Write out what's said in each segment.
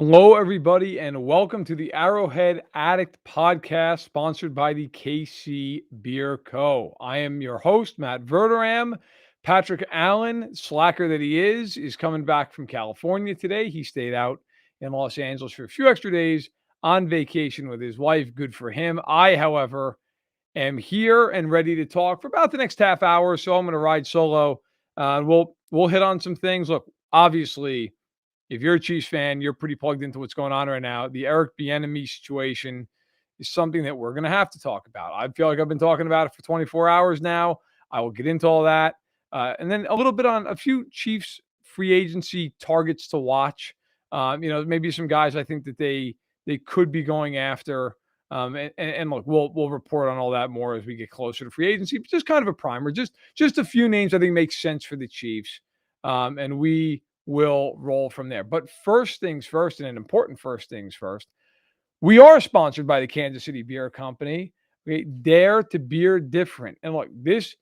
Hello, everybody, and welcome to the Arrowhead Addict podcast sponsored by the KC Beer Co. I am your host, Matt Verderame. Patrick Allen, slacker that he is coming back from California today. He stayed out in Los Angeles for a few extra days on vacation with his wife. Good for him. I, however, am here and ready to talk for about the next half hour or so. I'm going to ride solo. We'll hit on some things. Look, obviously, if you're a Chiefs fan, you're pretty plugged into what's going on right now. The Eric Bieniemy situation is something that we're going to have to talk about. I feel like I've been talking about it for 24 hours now. I will get into all that. And then a little bit on a few Chiefs free agency targets to watch. Maybe some guys I think that they could be going after. And look, we'll report on all that more as we get closer to free agency. But just kind of a primer, just a few names I think make sense for the Chiefs. And we will roll from there. But first things first, and an important first things first, we are sponsored by the Kansas City Beer Company. Okay, Dare to Beer Different. And look, this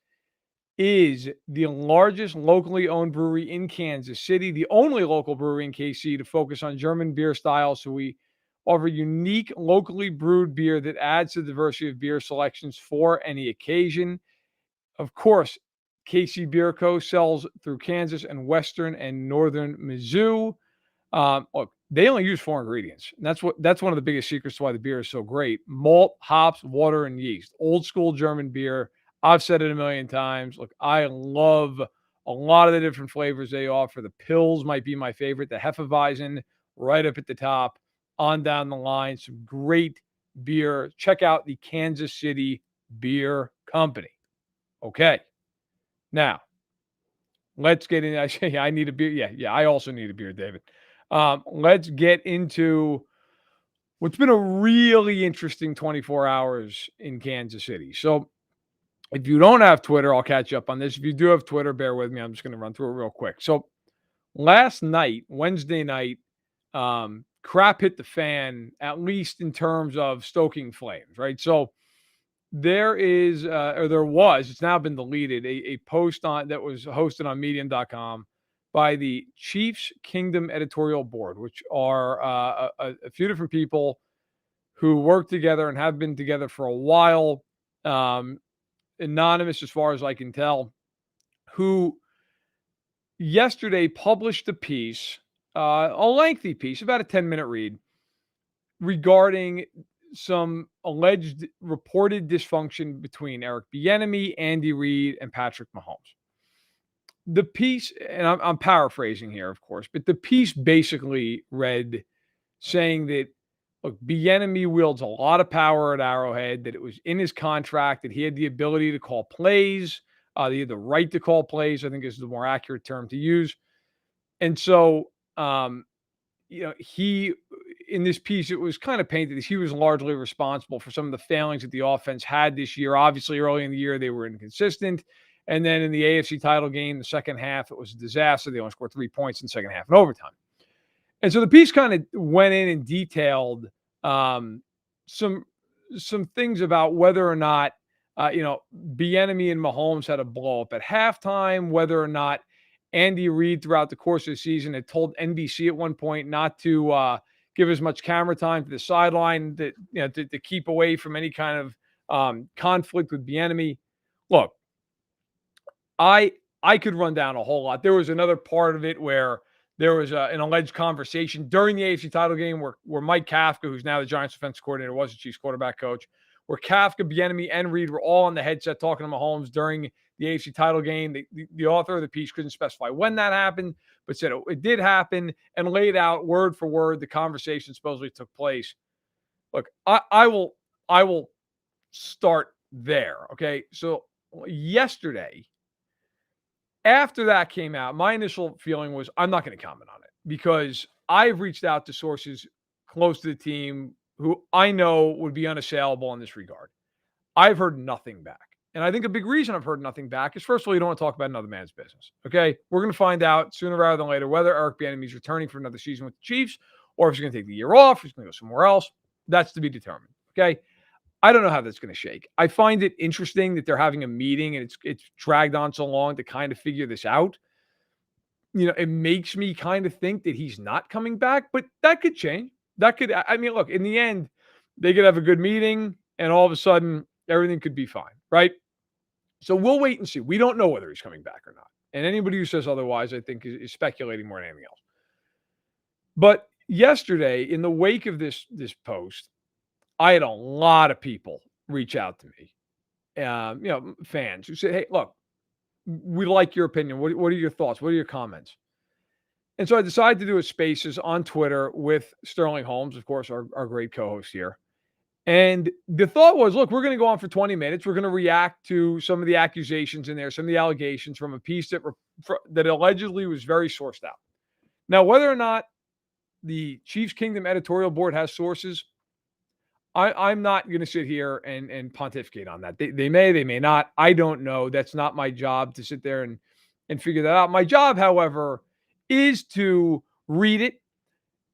is the largest locally owned brewery in Kansas City, the only local brewery in KC to focus on German beer styles. So we offer unique locally brewed beer that adds to the diversity of beer selections for any occasion. Of course, KC Beer Co. sells through Kansas and Western and Northern Mizzou. Look, they only use 4 ingredients. And that's one of the biggest secrets to why the beer is so great. Malt, hops, water, and yeast. Old school German beer. I've said it a million times. Look, I love a lot of the different flavors they offer. The Pils might be my favorite. The Hefeweizen right up at the top, on down the line. Some great beer. Check out the Kansas City Beer Company. Okay. Now, let's get in. I say I need a beer. Yeah. I also need a beer, David. Let's get into what's been a really interesting 24 hours in Kansas City. So if you don't have Twitter, I'll catch you up on this. If you do have Twitter, bear with me. I'm just going to run through it real quick. So last night, Wednesday night, crap hit the fan, at least in terms of stoking flames, right? So there was, it's now been deleted, a post that was hosted on medium.com by the Chiefs Kingdom editorial board, which are a few different people who work together and have been together for a while, anonymous as far as I can tell, who yesterday published a piece, a lengthy piece, about a 10-minute read, regarding some alleged reported dysfunction between Eric Bieniemy, Andy Reid, and Patrick Mahomes. The piece, and I'm paraphrasing here, of course, but the piece basically read saying that, look, Bieniemy wields a lot of power at Arrowhead, that it was in his contract, that he had the ability to call plays, he had the right to call plays, I think is the more accurate term to use. And so, he, in this piece, it was kind of painted as he was largely responsible for some of the failings that the offense had this year. Obviously, early in the year, they were inconsistent. And then in the AFC title game, the second half, it was a disaster. They only scored 3 points in the second half in overtime. And so the piece kind of went in and detailed some things about whether or not, Bieniemy and Mahomes had a blow up at halftime, whether or not Andy Reid throughout the course of the season had told NBC at one point not to give as much camera time to the sideline, to keep away from any kind of conflict with Bieniemy. Look, I could run down a whole lot. There was another part of it where there was an alleged conversation during the AFC title game where Mike Kafka, who's now the Giants defensive coordinator, was the Chiefs quarterback coach, where Kafka, Bieniemy, and Reid were all on the headset talking to Mahomes during the AFC title game. The author of the piece couldn't specify when that happened, but said it did happen and laid out word for word the conversation supposedly took place. Look, I will start there. Okay. So yesterday, after that came out, my initial feeling was I'm not going to comment on it because I've reached out to sources close to the team who I know would be unassailable in this regard. I've heard nothing back. And I think a big reason I've heard nothing back is, first of all, you don't want to talk about another man's business. Okay. We're going to find out sooner rather than later whether Eric Bieniemy is returning for another season with the Chiefs or if he's going to take the year off, if he's going to go somewhere else. That's to be determined. Okay. I don't know how that's going to shake. I find it interesting that they're having a meeting and it's dragged on so long to kind of figure this out. it makes me kind of think that he's not coming back, but that could change. That could, I mean, look, in the end, they could have a good meeting and all of a sudden everything could be fine, right? So we'll wait and see. We don't know whether he's coming back or not. And anybody who says otherwise, I think, is speculating more than anything else. But yesterday, in the wake of this post, I had a lot of people reach out to me, fans who said, "Hey, look, we like your opinion. What are your thoughts? What are your comments?" And so I decided to do a Spaces on Twitter with Sterling Holmes, of course, our great co-host here. And the thought was, look, we're going to go on for 20 minutes. We're going to react to some of the accusations in there, some of the allegations from a piece that allegedly was very sourced out. Now, whether or not the Chiefs Kingdom editorial board has sources, I'm not going to sit here and pontificate on that. They may not. I don't know. That's not my job to sit there and figure that out. My job, however, is to read it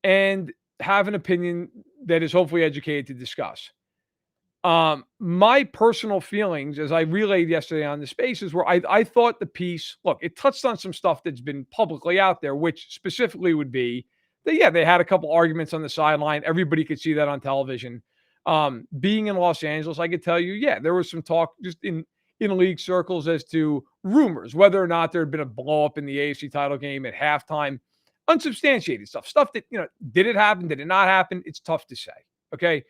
and have an opinion that is hopefully educated to discuss. My personal feelings, as I relayed yesterday on the Spaces, were I thought the piece, look, it touched on some stuff that's been publicly out there, which specifically would be that, yeah, they had a couple arguments on the sideline. Everybody could see that on television. Being in Los Angeles, I could tell you, yeah, there was some talk just in league circles as to rumors, whether or not there had been a blow up in the AFC title game at halftime, unsubstantiated stuff that, did it happen? Did it not happen? It's tough to say. Okay.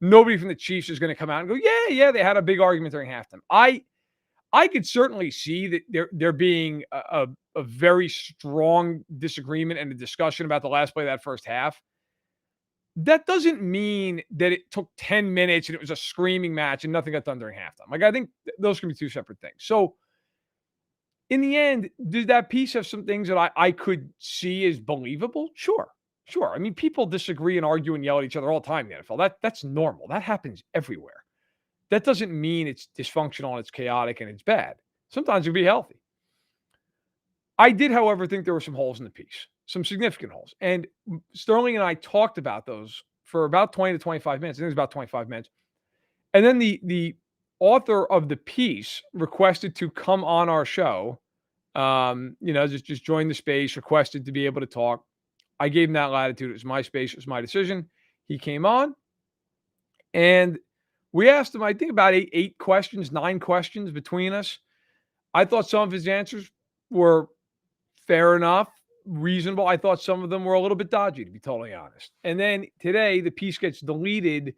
Nobody from the Chiefs is going to come out and go, yeah, they had a big argument during halftime. I could certainly see that there being a very strong disagreement and a discussion about the last play of that first half. That doesn't mean that it took 10 minutes and it was a screaming match and nothing got done during halftime. Like, I think those can be two separate things. So in the end, did that piece have some things that I could see as believable? Sure. I mean, people disagree and argue and yell at each other all the time in the NFL. That's normal. That happens everywhere. That doesn't mean it's dysfunctional and it's chaotic and it's bad. Sometimes it can be healthy. I did, however, think there were some holes in the piece, some significant holes. And Sterling and I talked about those for about 20 to 25 minutes. I think it was about 25 minutes. And then the author of the piece requested to come on our show, just join the space, requested to be able to talk. I gave him that latitude. It was my space. It was my decision. He came on and we asked him, I think, about 9 questions between us. I thought some of his answers were fair enough, reasonable. I thought some of them were a little bit dodgy, to be totally honest. And then today the piece gets deleted.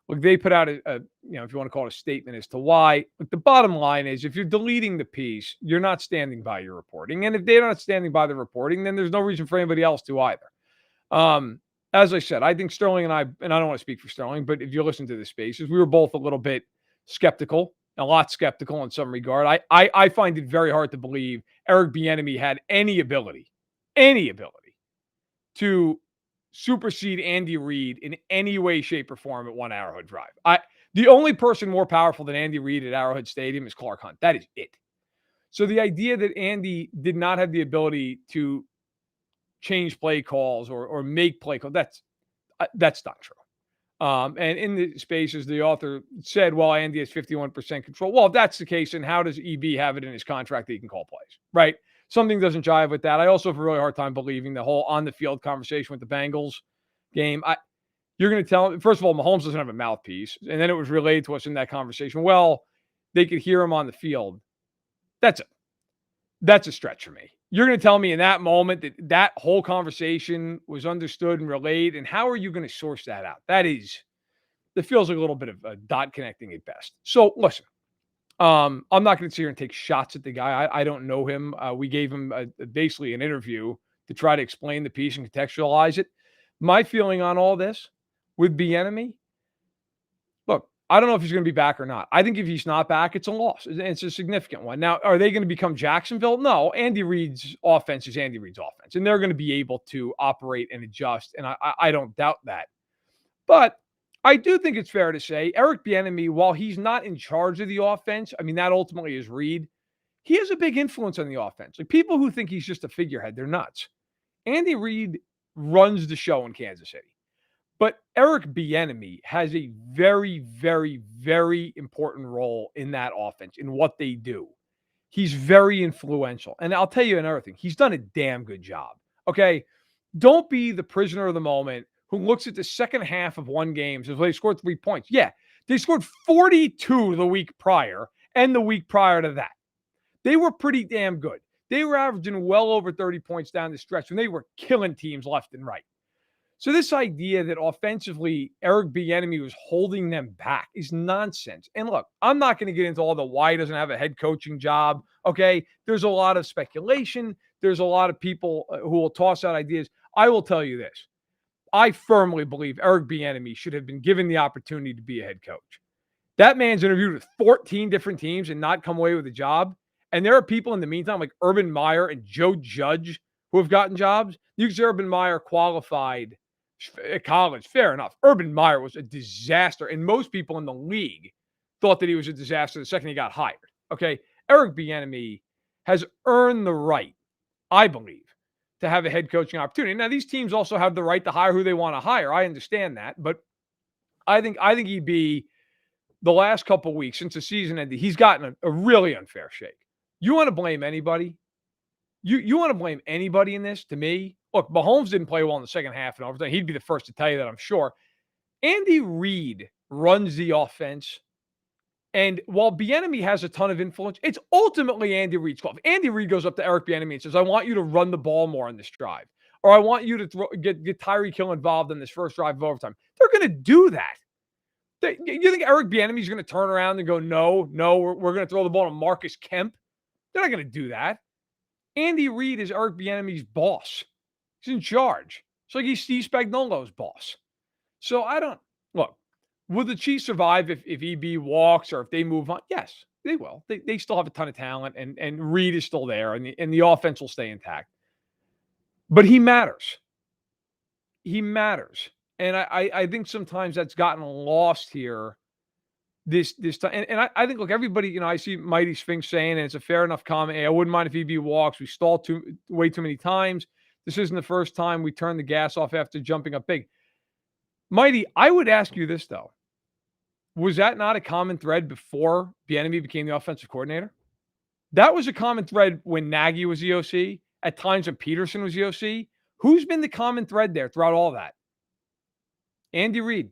Look, they put out if you want to call it a statement as to why. But the bottom line is, if you're deleting the piece, you're not standing by your reporting. And if they're not standing by the reporting, then there's no reason for anybody else to either. As I said, I think Sterling and I don't want to speak for Sterling, but if you listen to the Spaces, we were both a little bit skeptical, a lot skeptical in some regard. I find it very hard to believe Eric Bieniemy had any ability to supersede Andy Reid in any way, shape, or form at one Arrowhead Drive. The only person more powerful than Andy Reid at Arrowhead Stadium is Clark Hunt. That is it. So the idea that Andy did not have the ability to change play calls or make play calls, that's not true. And in the Spaces, the author said, well, Andy has 51% control. Well, if that's the case, then how does EB have it in his contract that he can call plays, right? Something doesn't jive with that. I also have a really hard time believing the whole on-the-field conversation with the Bengals game. You're going to tell him, first of all, Mahomes doesn't have a mouthpiece. And then it was relayed to us in that conversation, well, they could hear him on the field. That's a stretch for me. You're going to tell me in that moment that whole conversation was understood and relayed, and how are you going to source that out? That feels like a little bit of a dot connecting at best. So listen, I'm not going to sit here and take shots at the guy. I don't know him. We gave him basically an interview to try to explain the piece and contextualize it. My feeling on all this with Bieniemy, look, I don't know if he's going to be back or not. I think if he's not back, it's a loss. It's a significant one. Now, are they going to become Jacksonville? No. Andy Reid's offense is Andy Reid's offense, and they're going to be able to operate and adjust, and I don't doubt that. But I do think it's fair to say Eric Bieniemy, while he's not in charge of the offense, I mean, that ultimately is Reid, he has a big influence on the offense. Like, people who think he's just a figurehead, they're nuts. Andy Reid runs the show in Kansas City. But Eric Bieniemy has a very, very, very important role in that offense, in what they do. He's very influential. And I'll tell you another thing. He's done a damn good job. Okay. Don't be the prisoner of the moment who looks at the second half of one game and says, well, they scored 3 points. Yeah. They scored 42 the week prior and the week prior to that. They were pretty damn good. They were averaging well over 30 points down the stretch and they were killing teams left and right. So this idea that offensively Eric Bieniemy was holding them back is nonsense. And look, I'm not going to get into all the why he doesn't have a head coaching job. Okay, there's a lot of speculation. There's a lot of people who will toss out ideas. I will tell you this. I firmly believe Eric Bieniemy should have been given the opportunity to be a head coach. That man's interviewed with 14 different teams and not come away with a job. And there are people in the meantime, like Urban Meyer and Joe Judge, who have gotten jobs. You see Urban Meyer qualified at college. Fair enough. Urban Meyer was a disaster. And most people in the league thought that he was a disaster the second he got hired. Okay. Eric Bieniemy has earned the right, I believe, to have a head coaching opportunity. Now, these teams also have the right to hire who they want to hire. I understand that. But I think he'd be the last couple of weeks since the season ended, he's gotten a really unfair shake. You want to blame anybody? You want to blame anybody in this? To me, look, Mahomes didn't play well in the second half and overtime. He'd be the first to tell you that, I'm sure. Andy Reid runs the offense. And while Bieniemy has a ton of influence, it's ultimately Andy Reid's call. If Andy Reid goes up to Eric Bieniemy and says, I want you to run the ball more on this drive, or I want you to get Tyreek Hill involved in this first drive of overtime, they're going to do that. You think Eric Bieniemy is going to turn around and go, no, we're going to throw the ball to Marcus Kemp? They're not going to do that. Andy Reid is Eric Bieniemy's boss. He's in charge. It's like he's Steve Spagnuolo's boss. So I don't look. Will the Chiefs survive if EB walks or if they move on? Yes, they will. They still have a ton of talent, and Reid is still there, and the offense will stay intact. But he matters. He matters. And I think sometimes that's gotten lost here this time. And I think, look, everybody, I see Mighty Sphinx saying, and it's a fair enough comment, hey, I wouldn't mind if EB walks. We stalled way too many times. This isn't the first time we turned the gas off after jumping up big. Mighty, I would ask you this, though. Was that not a common thread before Bieniemy became the offensive coordinator? That was a common thread when Nagy was the OC, at times when Peterson was the OC. Who's been the common thread there throughout all that? Andy Reid.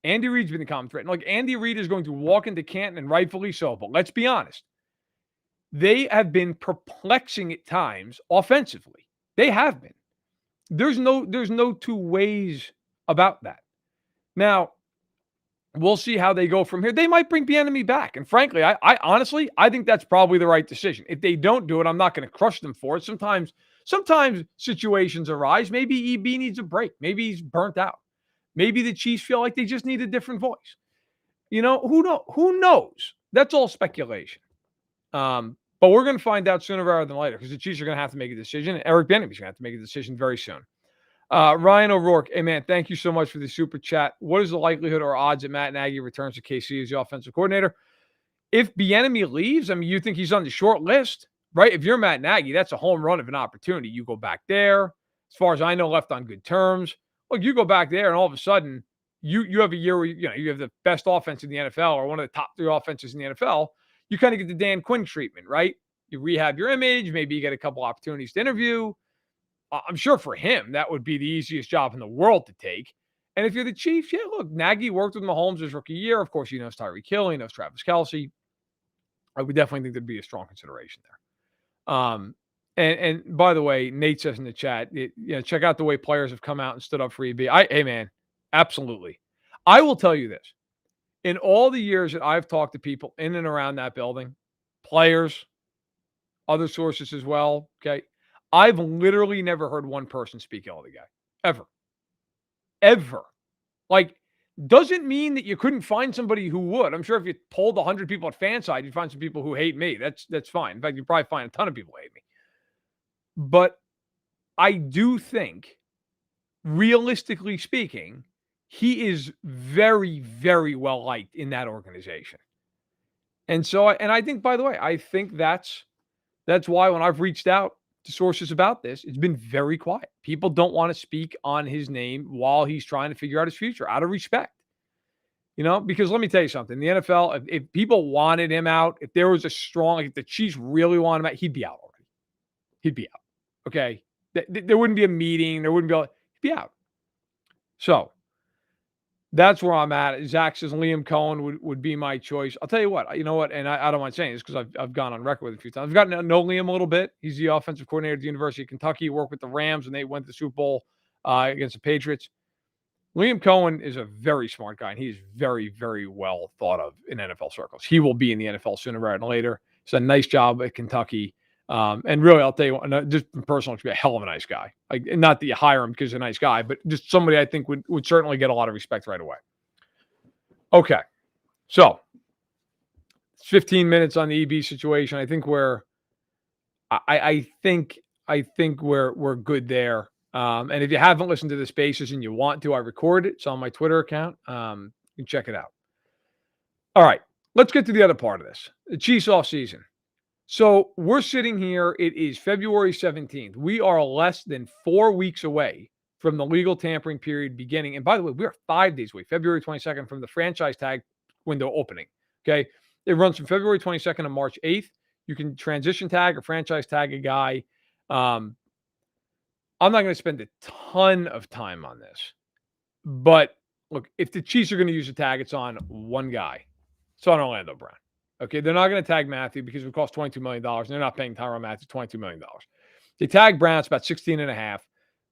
Andy Reid's been the common thread. And like Andy Reid is going to walk into Canton, and rightfully so. But let's be honest. They have been perplexing at times offensively. They have been. There's no two ways about that. Now, we'll see how they go from here. They might bring Bieniemy back. And frankly, I honestly, I think that's probably the right decision. If they don't do it, I'm not going to crush them for it. Sometimes situations arise. Maybe EB needs a break. Maybe he's burnt out. Maybe the Chiefs feel like they just need a different voice. Who knows? That's all speculation. But we're going to find out sooner rather than later because the Chiefs are going to have to make a decision. And Eric Bieniemy is going to have to make a decision very soon. Ryan O'Rourke, hey man, thank you so much for the super chat. What is the likelihood or odds that Matt Nagy returns to KC as the offensive coordinator? If Bieniemy leaves, you think he's on the short list, right? If you're Matt Nagy, that's a home run of an opportunity. You go back there. As far as I know, left on good terms. Look, you go back there, and all of a sudden, you have a year where you have the best offense in the NFL or one of the top 3 offenses in the NFL. You kind of get the Dan Quinn treatment, right? You rehab your image. Maybe you get a couple opportunities to interview. I'm sure for him, that would be the easiest job in the world to take. And if you're the Chiefs, yeah, look, Nagy worked with Mahomes his rookie year. Of course, he knows Tyreek Hill. He knows Travis Kelce. I would definitely think there'd be a strong consideration there. And by the way, Nate says in the chat, check out the way players have come out and stood up for EB. Hey, man, absolutely. I will tell you this. In all the years that I've talked to people in and around that building, players, other sources as well, okay, I've literally never heard one person speak ill of the guy. Ever. Ever. Like, doesn't mean that you couldn't find somebody who would. I'm sure if you polled 100 people at Fanside, you'd find some people who hate me. That's fine. In fact, you'd probably find a ton of people who hate me. But I do think, realistically speaking, he is very, very well liked in that organization. And so, I think, by the way, I think that's why when I've reached out to sources about this, it's been very quiet. People don't want to speak on his name while he's trying to figure out his future out of respect. Because let me tell you something. The NFL, if people wanted him out, if there was a strong, like if the Chiefs really wanted him out, he'd be out already. He'd be out. Okay. There wouldn't be a meeting. There wouldn't be, he'd be out. So that's where I'm at. Zach says Liam Cohen would be my choice. I'll tell you what, and I don't mind saying this because I've gone on record with a few times. I've gotten to know Liam a little bit. He's the offensive coordinator at the University of Kentucky. He worked with the Rams when they went to the Super Bowl against the Patriots. Liam Cohen is a very smart guy, and he's very, very well thought of in NFL circles. He will be in the NFL sooner rather than later. He's done a nice job at Kentucky. And really, I'll tell you, just from personal experience, a hell of a nice guy. Like, not that you hire him because he's a nice guy, but just somebody I think would certainly get a lot of respect right away. Okay, so it's 15 minutes on the EB situation. I think I think we're good there. And if you haven't listened to the Spaces and you want to, I record it. It's on my Twitter account. You can check it out. All right, let's get to the other part of this. The Chiefs offseason. So we're sitting here. It is February 17th. We are less than 4 weeks away from the legal tampering period beginning. And by the way, we are 5 days away, February 22nd, from the franchise tag window opening. Okay. It runs from February 22nd to March 8th. You can transition tag or franchise tag a guy. I'm not going to spend a ton of time on this. But look, if the Chiefs are going to use a tag, it's on one guy. It's on Orlando Brown. Okay, they're not going to tag Mathieu because it would cost $22 million, and they're not paying Tyrann Mathieu $22 million. They tag Brown, it's about $16.5.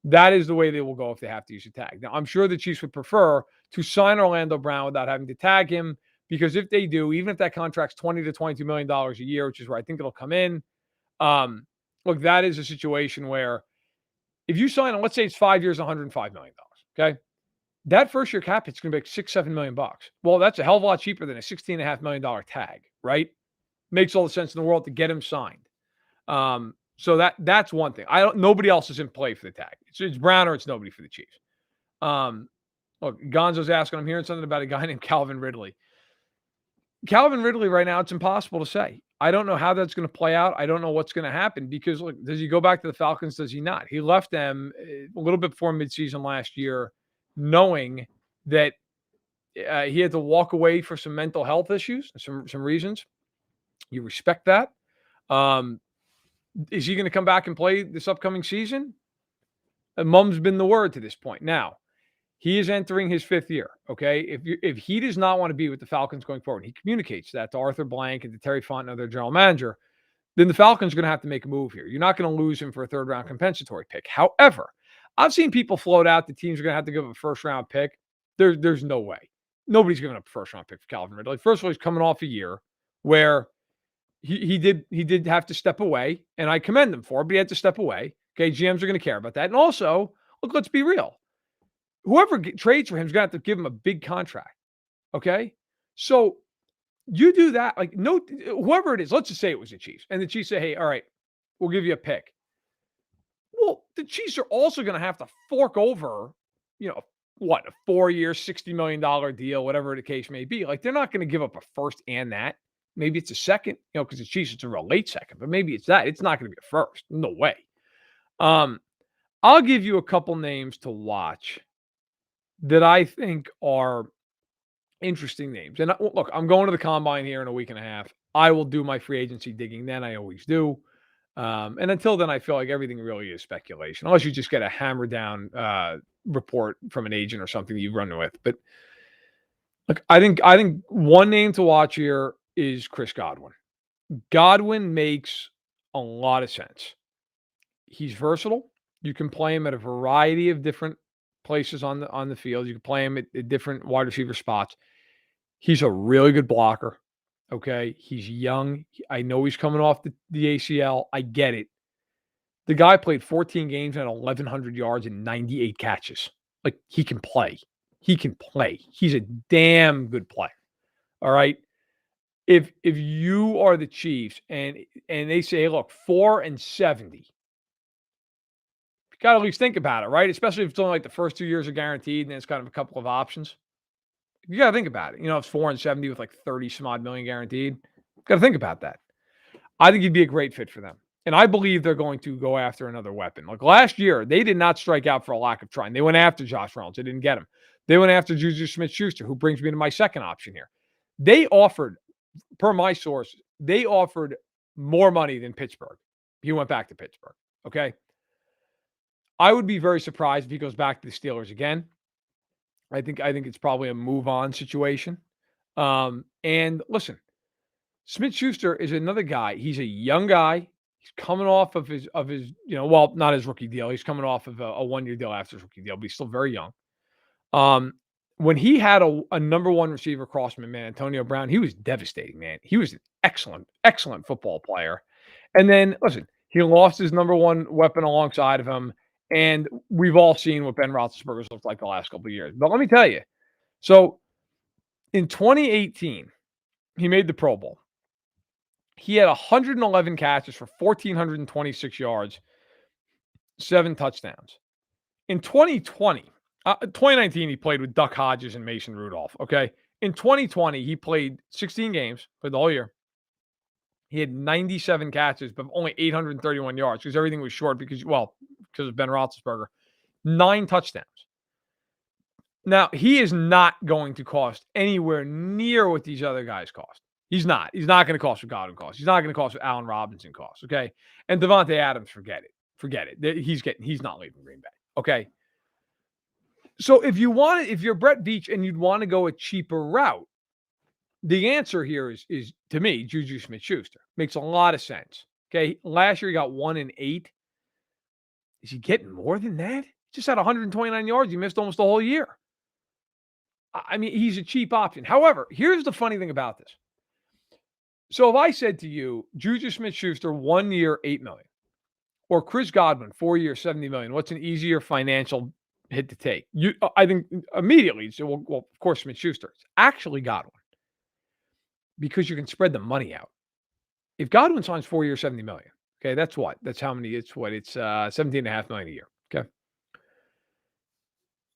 That is the way they will go if they have to use a tag. Now, I'm sure the Chiefs would prefer to sign Orlando Brown without having to tag him, because if they do, even if that contract's $20 to $22 million a year, which is where I think it'll come in, look, that is a situation where if you sign him, let's say it's 5 years, $105 million, okay? That first year cap hit's going to be like $6-7 million. Well, that's a hell of a lot cheaper than a $16.5 million tag, right? Makes all the sense in the world to get him signed. So that's one thing. Nobody else is in play for the tag. It's Brown or it's nobody for the Chiefs. Look, Gonzo's asking, I'm hearing something about a guy named Calvin Ridley. Calvin Ridley right now, it's impossible to say. I don't know how that's going to play out. I don't know what's going to happen because, look, does he go back to the Falcons? Does he not? He left them a little bit before midseason last year, knowing that he had to walk away for some mental health issues, some reasons. You respect that. Is he going to come back and play this upcoming season? Mum's been the word to this point. Now, he is entering his 5th year, okay? If he does not want to be with the Falcons going forward, he communicates that to Arthur Blank and to Terry Fontenot, their general manager, then the Falcons are going to have to make a move here. You're not going to lose him for a 3rd-round compensatory pick. However, I've seen people float out the teams are going to have to give up a 1st-round pick. There's no way. Nobody's giving up a 1st-round pick for Calvin Ridley. First of all, he's coming off a year where he did have to step away, and I commend him for it, but he had to step away. Okay, GMs are going to care about that. And also, look, let's be real. Whoever trades for him is going to have to give him a big contract. Okay? So you do that, like, no, whoever it is, let's just say it was the Chiefs, and the Chiefs say, hey, all right, we'll give you a pick. Well, the Chiefs are also going to have to fork over, a 4-year, $60 million deal, whatever the case may be. Like, they're not going to give up a first and that. Maybe it's a second, because the Chiefs, it's a real late second, but maybe it's that. It's not going to be a first. No way. I'll give you a couple names to watch that I think are interesting names. And look, I'm going to the combine here in a week and a half. I will do my free agency digging then. I always do. And until then, I feel like everything really is speculation, unless you just get a hammer down report from an agent or something that you run with. But look, I think one name to watch here is Chris Godwin. Godwin makes a lot of sense. He's versatile. You can play him at a variety of different places on the field. You can play him at different wide receiver spots. He's a really good blocker. Okay. He's young. I know he's coming off the ACL. I get it. The guy played 14 games and 1,100 yards and 98 catches. Like, he can play. He can play. He's a damn good player. All right. If you are the Chiefs and they say, hey, look, 4-70, you got to at least think about it, right? Especially if it's only like the first 2 years are guaranteed and it's kind of a couple of options. You got to think about it. If it's 4-70 with like 30 some odd million guaranteed, got to think about that. I think he'd be a great fit for them. And I believe they're going to go after another weapon. Like last year, they did not strike out for a lack of trying. They went after Josh Reynolds. They didn't get him. They went after Juju Smith-Schuster, who brings me to my second option here. They offered, per my source, they offered more money than Pittsburgh. He went back to Pittsburgh. Okay. I would be very surprised if he goes back to the Steelers again. I think it's probably a move on situation. And listen, Smith Schuster is another guy. He's a young guy. He's coming off of his well, not his rookie deal. He's coming off of a 1-year deal after his rookie deal, but he's still very young. When he had a number one receiver crossman, man, Antonio Brown, he was devastating, man. He was an excellent football player. And then listen, he lost his number one weapon alongside of him. And we've all seen what Ben Roethlisberger's looked like the last couple of years. But let me tell you, so in 2018, he made the Pro Bowl. He had 111 catches for 1,426 yards, 7 touchdowns. In 2019, he played with Duck Hodges and Mason Rudolph, okay? In 2020, he played 16 games for the whole year. He had 97 catches, but only 831 yards because everything was short because of Ben Roethlisberger. 9 touchdowns. Now, he is not going to cost anywhere near what these other guys cost. He's not. He's not going to cost what Godwin costs. He's not going to cost what Allen Robinson costs, okay? And Devontae Adams, forget it. Forget it. He's not leaving Green Bay, okay? So if you're Brett Veach and you'd want to go a cheaper route, the answer here is to me, Juju Smith-Schuster. Makes a lot of sense. Okay. Last year he got 1 in 8. Is he getting more than that? Just had 129 yards. He missed almost the whole year. I mean, he's a cheap option. However, here's the funny thing about this. So if I said to you, Juju Smith-Schuster, 1 year, $8 million, or Chris Godwin, 4 years, $70 million, what's an easier financial hit to take? I think immediately, so well, of course, Smith-Schuster. It's actually Godwin. Because you can spread the money out. If Godwin signs 4 years, $70 million, okay, that's what? That's how many? It's $17.5 million a year. Okay.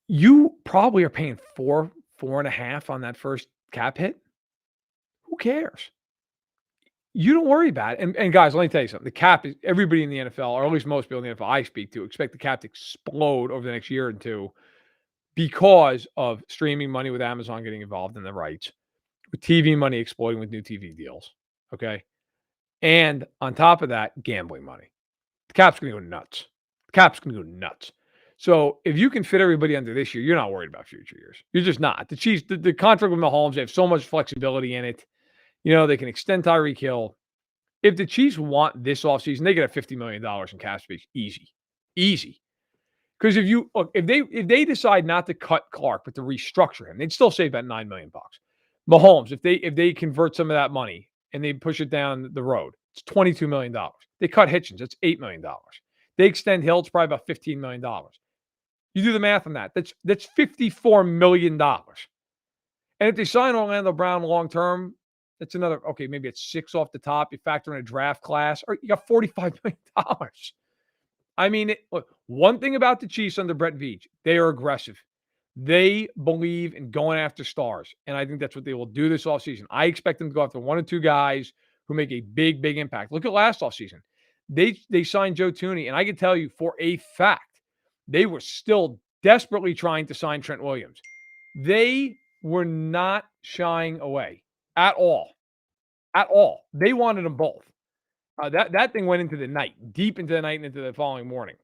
You probably are paying 4.5 on that first cap hit. Who cares? You don't worry about it. And guys, let me tell you something. The cap is everybody in the NFL, or at least most people in the NFL I speak to, expect the cap to explode over the next year or two because of streaming money with Amazon getting involved in the rights. With TV money exploding with new TV deals, okay? And on top of that, gambling money. The cap's going to go nuts. So if you can fit everybody under this year, you're not worried about future years. You're just not. The Chiefs, the contract with Mahomes, they have so much flexibility in it. They can extend Tyreek Hill. If the Chiefs want this offseason, they get a $50 million in cap space. Easy. Because if they decide not to cut Clark, but to restructure him, they'd still save about $9 million. Mahomes, if they convert some of that money and they push it down the road, it's $22 million. They cut Hitchens, that's $8 million. They extend Hill, it's probably about $15 million. You do the math on that. That's $54 million. And if they sign Orlando Brown long term, that's another, okay, maybe it's 6 off the top. You factor in a draft class, or you got $45 million. I mean, look, one thing about the Chiefs under Brett Veach, they are aggressive. They believe in going after stars, and I think that's what they will do this offseason. I expect them to go after 1 or 2 guys who make a big impact. Look at last offseason. They signed Joe Thuney, and I can tell you for a fact, they were still desperately trying to sign Trent Williams. They were not shying away at all. They wanted them both. That thing went into the night, deep into the night and into the following morning.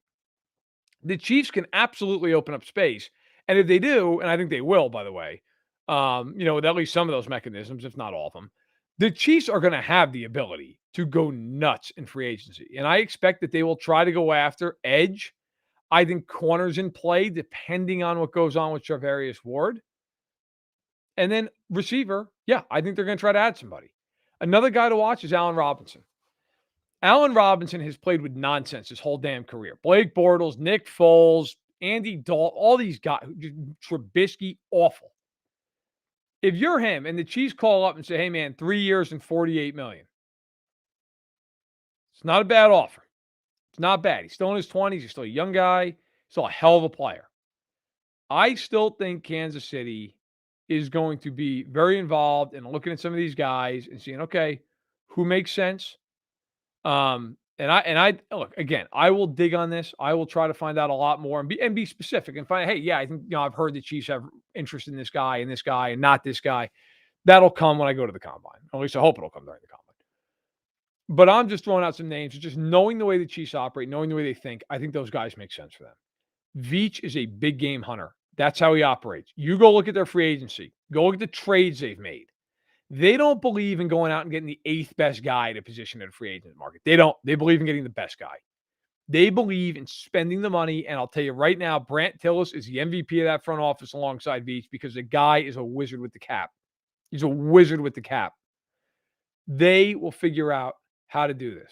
The Chiefs can absolutely open up space. And if they do, and I think they will, by the way, with at least some of those mechanisms, if not all of them, the Chiefs are going to have the ability to go nuts in free agency. And I expect that they will try to go after edge. I think corners in play, depending on what goes on with Charvarius Ward. And then receiver, yeah, I think they're going to try to add somebody. Another guy to watch is Allen Robinson. Allen Robinson has played with nonsense his whole damn career. Blake Bortles, Nick Foles, Andy Dalton, all these guys, Trubisky, awful. If you're him and the Chiefs call up and say, hey, man, 3 years and $48 million, it's not a bad offer. It's not bad. He's still in his 20s. He's still a young guy. Still a hell of a player. I still think Kansas City is going to be very involved in looking at some of these guys and seeing, okay, who makes sense? And I look again. I will dig on this. I will try to find out a lot more and be specific and find. Hey, yeah, I think I've heard the Chiefs have interest in this guy, and not this guy. That'll come when I go to the combine. At least I hope it'll come during the combine. But I'm just throwing out some names. Just knowing the way the Chiefs operate, knowing the way they think, I think those guys make sense for them. Veach is a big game hunter. That's how he operates. You go look at their free agency. Go look at the trades they've made. They don't believe in going out and getting the eighth best guy to position in a free agent market. They don't. They believe in getting the best guy. They believe in spending the money. And I'll tell you right now, Brant Tillis is the MVP of that front office alongside Veach because the guy is a wizard with the cap. He's a wizard with the cap. They will figure out how to do this.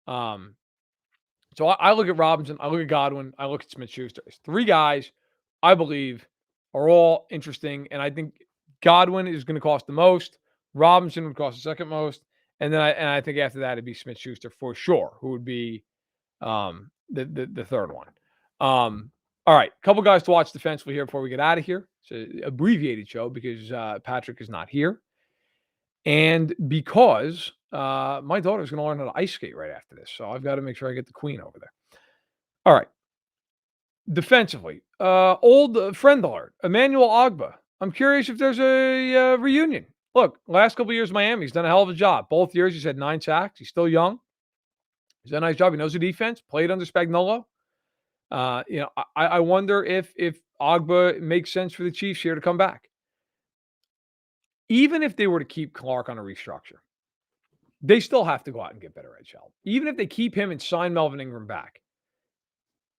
So I look at Robinson, I look at Godwin, I look at Smith-Schuster. It's three guys I believe are all interesting, and I think Godwin is going to cost the most. Robinson would cost the second most, and then I think after that it'd be Smith-Schuster for sure, who would be the third one. All right, a couple guys to watch defensively here before we get out of here. It's an abbreviated show because Patrick is not here. And because my daughter's going to learn how to ice skate right after this. So I've got to make sure I get the queen over there. All right. Defensively, old friend alert, Emmanuel Ogbah. I'm curious if there's a reunion. Look, last couple of years, Miami's done a hell of a job. Both years, he's had 9 sacks. He's still young. He's done a nice job. He knows the defense, played under Spagnuolo. I wonder if Ogbah makes sense for the Chiefs here to come back. Even if they were to keep Clark on a restructure, they still have to go out and get better edge help. Even if they keep him and sign Melvin Ingram back,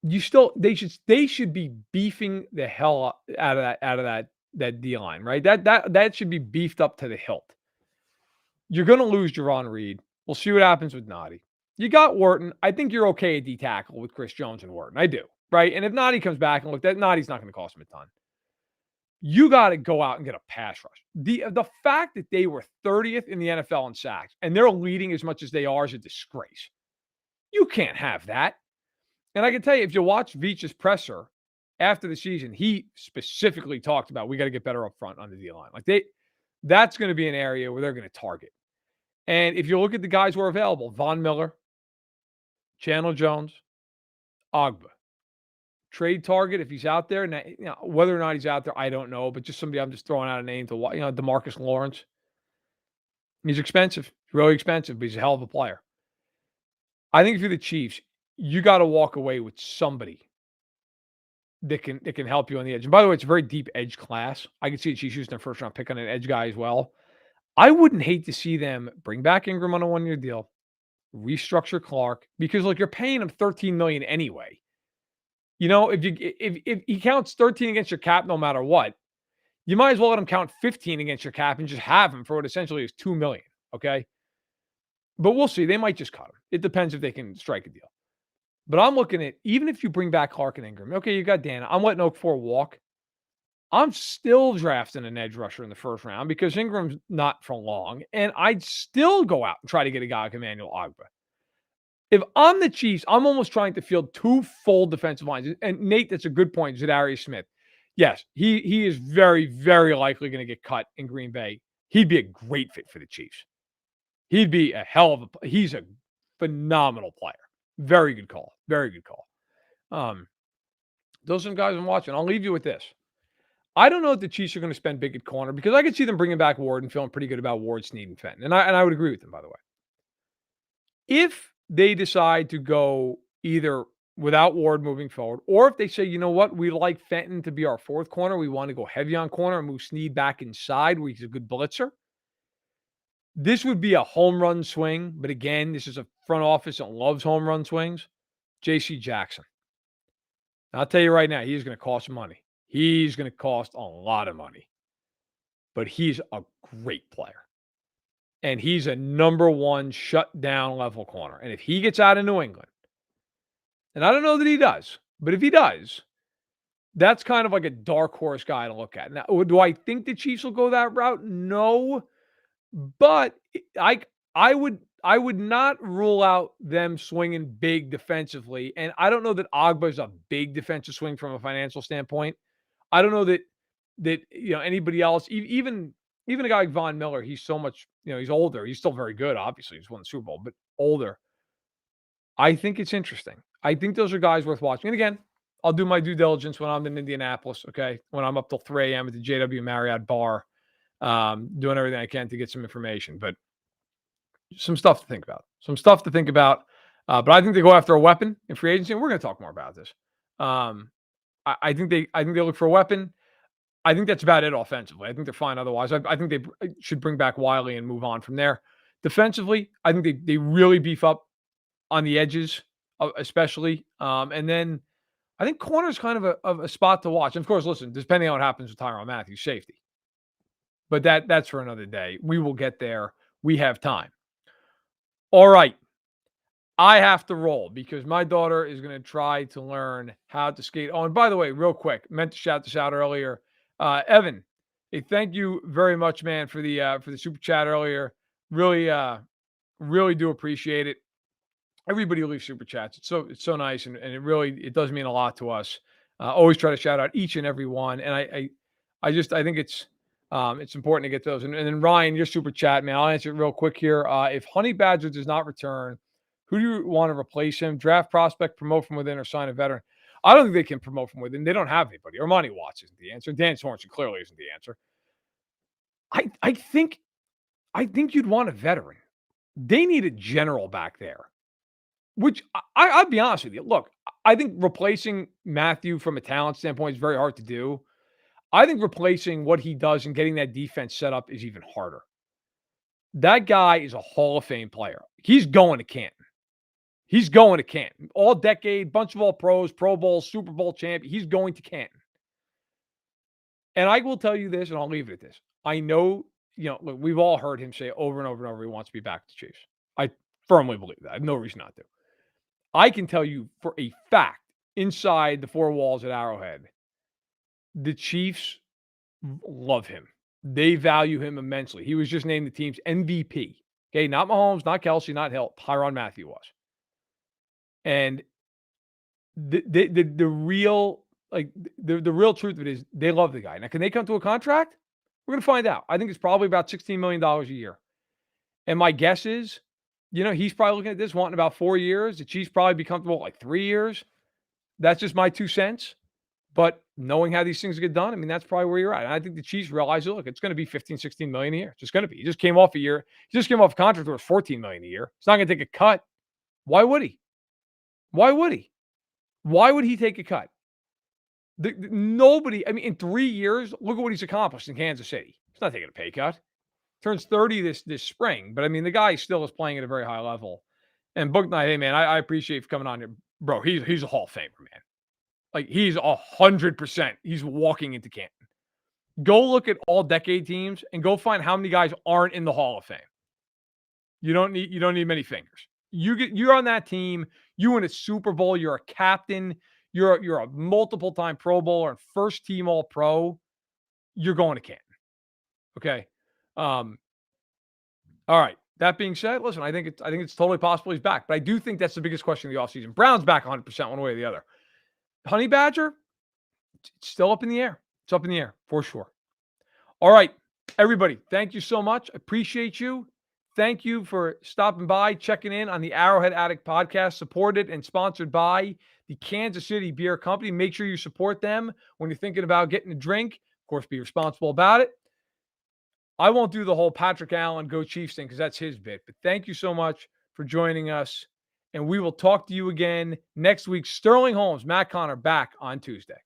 they should be beefing the hell out of that D line, right? That should be beefed up to the hilt. You're going to lose Jaron Reed. We'll see what happens with Noddy. You got Wharton. I think you're okay at D tackle with Chris Jones and Wharton. I do, right? And if Noddy comes back and look, that Noddy's not going to cost him a ton. You got to go out and get a pass rush. The fact that they were 30th in the NFL in sacks and they're leading as much as they are is a disgrace. You can't have that. And I can tell you, if you watch Veach's presser after the season, he specifically talked about we got to get better up front on the D line. That's going to be an area where they're going to target. And if you look at the guys who are available, Von Miller, Chandler Jones, Ogbah. Trade target if he's out there. Now, whether or not he's out there, I don't know. But just somebody I'm just throwing out a name to, DeMarcus Lawrence. He's expensive, really expensive, but he's a hell of a player. I think if you're the Chiefs, you got to walk away with somebody that can help you on the edge. And by the way, it's a very deep edge class. I can see the Chiefs using their first round pick on an edge guy as well. I wouldn't hate to see them bring back Ingram on a 1-year deal, restructure Clark, because you're paying him $13 million anyway. If he counts 13 against your cap, no matter what, you might as well let him count 15 against your cap and just have him for what essentially is $2 million. Okay. But we'll see. They might just cut him. It depends if they can strike a deal. But I'm looking at, even if you bring back Clark and Ingram, okay, you got Dan. I'm letting Okafor walk. I'm still drafting an edge rusher in the first round because Ingram's not for long. And I'd still go out and try to get a guy like Emmanuel Ogbah. If I'm the Chiefs, I'm almost trying to field 2 full defensive lines. And Nate, that's a good point. Zadarius Smith. Yes, he is very, very likely going to get cut in Green Bay. He'd be a great fit for the Chiefs. He'd be a hell of a – he's a phenomenal player. Very good call. Very good call. Those are some guys I'm watching. I'll leave you with this. I don't know if the Chiefs are going to spend big at corner because I could see them bringing back Ward and feeling pretty good about Ward, Snead, and Fenton. And I would agree with them, by the way. If they decide to go either without Ward moving forward, or if they say, you know what, we like Fenton to be our 4th corner, we want to go heavy on corner and move Snead back inside where he's a good blitzer, this would be a home run swing. But again, this is a front office that loves home run swings. J.C. Jackson. I'll tell you right now, he's going to cost money. He's going to cost a lot of money. But he's a great player. And he's a number 1 shutdown level corner. And if he gets out of New England, and I don't know that he does, but if he does, that's kind of like a dark horse guy to look at. Now, do I think the Chiefs will go that route? No. But I would not rule out them swinging big defensively. And I don't know that Ogbah is a big defensive swing from a financial standpoint. I don't know that anybody else, even a guy like Von Miller, he's so much, he's older. He's still very good, obviously. He's won the Super Bowl, but older. I think it's interesting. I think those are guys worth watching. And again, I'll do my due diligence when I'm in Indianapolis, okay? When I'm up till 3 a.m. at the JW Marriott bar, doing everything I can to get some information. But some stuff to think about. Some stuff to think about. But I think they go after a weapon in free agency, and we're going to talk more about this. I think they look for a weapon. I think that's about it offensively. I think they're fine otherwise. I think they should bring back Wiley and move on from there. Defensively, I think they really beef up on the edges, especially. And then I think corner is kind of a spot to watch. And of course, listen, depending on what happens with Tyrann Mathieu, safety. But that's for another day. We will get there. We have time. All right. I have to roll because my daughter is going to try to learn how to skate. Oh, and by the way, real quick, meant to shout this out earlier. Evan, hey, thank you very much, man, for the super chat earlier. Really, really do appreciate it. Everybody who leaves super chats. It's so nice, and it does mean a lot to us. Always try to shout out each and every one, and I think it's important to get those. And then Ryan, your super chat, man, I'll answer it real quick here. If Honey Badger does not return, who do you want to replace him? Draft prospect, promote from within, or sign a veteran? I don't think they can promote from within. They don't have anybody. Armani Watts isn't the answer. Dan Sorensen clearly isn't the answer. I think you'd want a veteran. They need a general back there, which I'll be honest with you. Look, I think replacing Mathieu from a talent standpoint is very hard to do. I think replacing what he does and getting that defense set up is even harder. That guy is a Hall of Fame player. He's going to Canton. He's going to Canton. All decade, bunch of all pros, Pro Bowl, Super Bowl champion. He's going to Canton. And I will tell you this, and I'll leave it at this. I know, look, we've all heard him say over and over and over he wants to be back to the Chiefs. I firmly believe that. I have no reason not to. I can tell you for a fact, inside the four walls at Arrowhead, the Chiefs love him. They value him immensely. He was just named the team's MVP. Okay, not Mahomes, not Kelsey, not Hill. Tyrann Mathieu was. And the real truth of it is they love the guy. Now, can they come to a contract? We're going to find out. I think it's probably about $16 million a year. And my guess is, he's probably looking at this, wanting about 4 years. The Chiefs probably be comfortable like 3 years. That's just my 2 cents. But knowing how these things get done, I mean, that's probably where you're at. And I think the Chiefs realize, look, it's going to be 15, 16 million a year. It's just going to be. He just came off a contract that was 14 million a year. He's not going to take a cut. Why would he? Why would he take a cut? Nobody, I mean, in 3 years, look at what he's accomplished in Kansas City. He's not taking a pay cut. Turns 30 this spring. But, I mean, the guy still is playing at a very high level. And Book Night, hey, man, I appreciate you for coming on here. Bro, he's a Hall of Famer, man. Like, he's 100%. He's walking into Canton. Go look at all decade teams and go find how many guys aren't in the Hall of Fame. You don't need many fingers. You're on that team. You win a Super Bowl. You're a captain. You're a multiple-time Pro Bowler and first-team All-Pro. You're going to Canton. Okay. All right. That being said, listen, I think it's totally possible he's back, but I do think that's the biggest question of the offseason. Brown's back 100% one way or the other. Honey Badger, it's still up in the air. It's up in the air for sure. All right, everybody, thank you so much. Appreciate you. Thank you for stopping by, checking in on the Arrowhead Addict podcast, supported and sponsored by the Kansas City Beer Company. Make sure you support them when you're thinking about getting a drink. Of course, be responsible about it. I won't do the whole Patrick Allen Go Chiefs thing because that's his bit. But thank you so much for joining us. And we will talk to you again next week. Sterling Holmes, Matt Connor back on Tuesday.